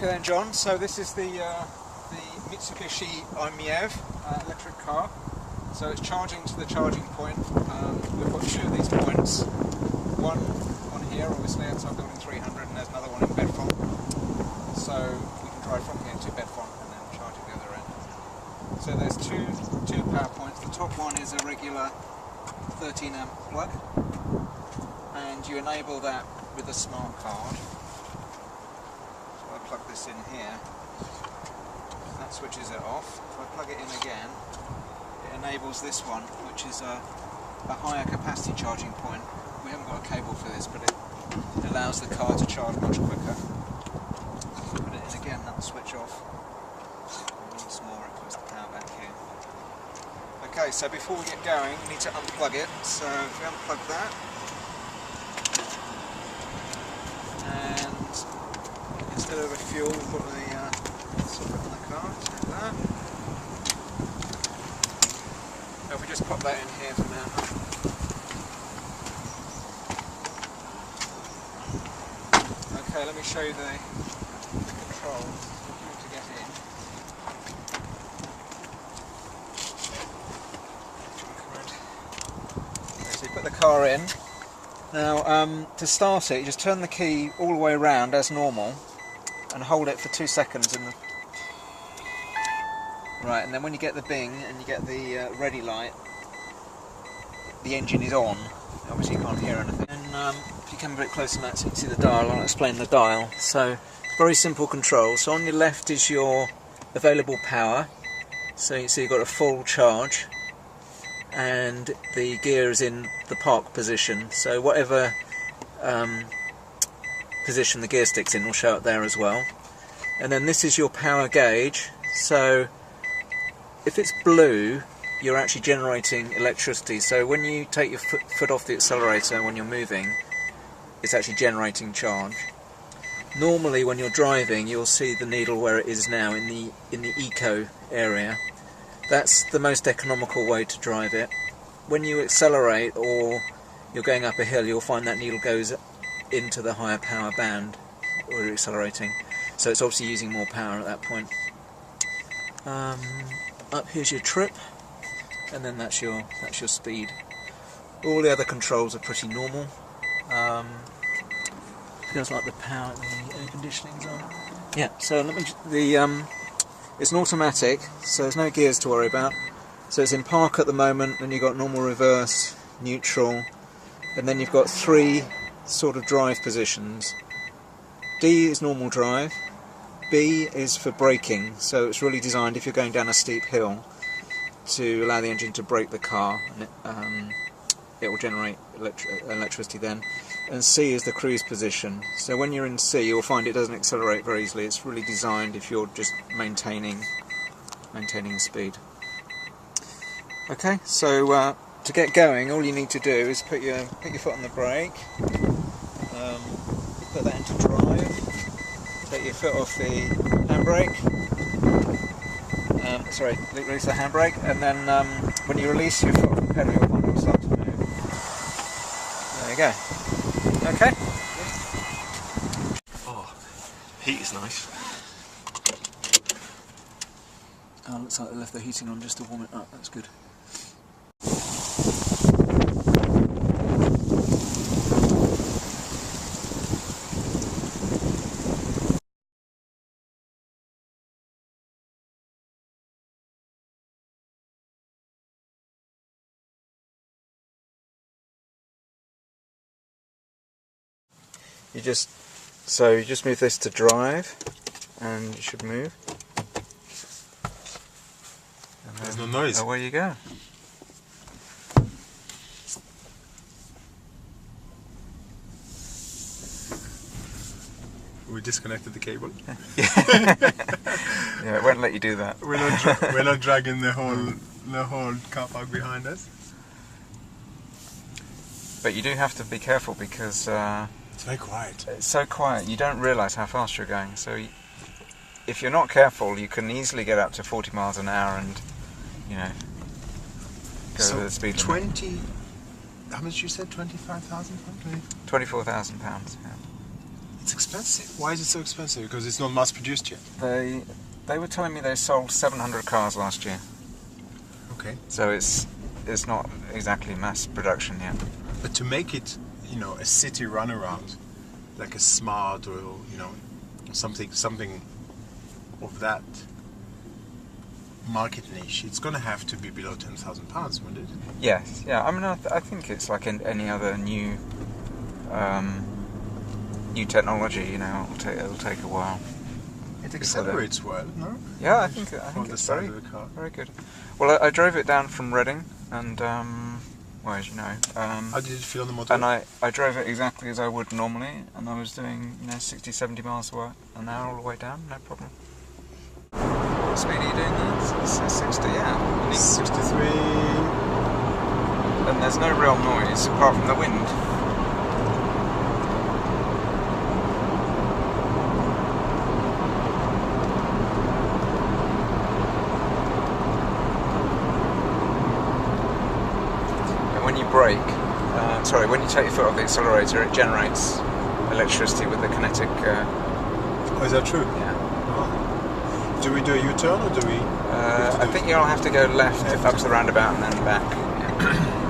Okay then, John, so this is the Mitsubishi Imiev electric car. So it's charging to the charging point. We've got two of these points. One on here, obviously, outside building 300, and there's another one in Bedfont. So we can drive from here to Bedfont and then charge at the other end. So there's two power points. The top one is a regular 13 amp plug, and you enable that with a smart card. Plug this in here, that switches it off. If I plug it in again, it enables this one, which is a higher capacity charging point. We haven't got a cable for this, but it allows the car to charge much quicker. Put it in again, that will switch off. Once more, it puts the power back in. Okay, so before we get going, we need to unplug it. So if we unplug that, instead of a fuel, we've got the socket on the car, take that. Now if we just pop that in here for now. Okay, let me show you the controls to get in. Okay, so you put the car in. Now to start it, you just turn the key all the way around as normal and hold it for 2 seconds in the... Right, and then when you get the bing and you get the ready light, the engine is on. Obviously you can't hear anything. And if you come a bit closer to that so you can see the dial, I'll explain the dial. So, very simple control. So on your left is your available power. So you see you've got a full charge. And the gear is in the park position. So whatever position the gear stick's in will show up there as well. And then this is your power gauge. So if it's blue, you're actually generating electricity. So when you take your foot off the accelerator when you're moving, it's actually generating charge. Normally when you're driving, you'll see the needle where it is now in the eco area. That's the most economical way to drive it. When you accelerate or you're going up a hill, you'll find that needle goes into the higher power band or you're accelerating. So it's obviously using more power at that point. Up here's your trip, and then that's your speed. All the other controls are pretty normal. Feels like the power, the air conditioning's on. Yeah. So let me it's an automatic, so there's no gears to worry about. So it's in park at the moment, and you've got normal, reverse, neutral, and then you've got 3 sort of drive positions. D is normal drive, B is for braking, so it's really designed if you're going down a steep hill to allow the engine to brake the car, and it will generate electricity then. And C is the cruise position. So when you're in C, you'll find it doesn't accelerate very easily. It's really designed if you're just maintaining the speed. Okay, so to get going, all you need to do is put your foot on the brake, put that into drive, take your foot off the handbrake, release the handbrake, and then when you release your foot off the pedal, you'll find it will start to move. There you go. Okay. Oh, heat is nice. Oh, looks like they left the heating on just to warm it up. That's good. You just move this to drive, and you should move. And there's no noise. Away you go. We disconnected the cable. Yeah, it won't let you do that. We're not dragging the whole car park behind us. But you do have to be careful because it's very quiet. It's so quiet, you don't realise how fast you're going. So if you're not careful, you can easily get up to 40 miles an hour and, you know, go over the speed limit. How much you said? 25,000? £24,000. Yeah. It's expensive. Why is it so expensive? Because it's not mass produced yet. They were telling me they sold 700 cars last year. Okay. So it's not exactly mass production yet. But to make it, a city runaround, like a smart or something of that market niche, it's going to have to be below £10,000, wouldn't it? Yes, yeah. I mean, I think it's like any other new technology. It'll take a while. It accelerates well, no? Yeah, I think it's very, very good. Well, I drove it down from Reading, and well, as you know. How did it feel on the motor? And I drove it exactly as I would normally, and I was doing 60, 70 miles an hour all the way down, no problem. What speed are you doing there? It's 60, yeah. 63. And there's no real noise apart from the wind. When you brake, when you take your foot off the accelerator, it generates electricity with the kinetic. Oh, is that true? Yeah. Oh. Do we do a U-turn or do we? I think you'll have to go left up to the roundabout and then back. Yeah.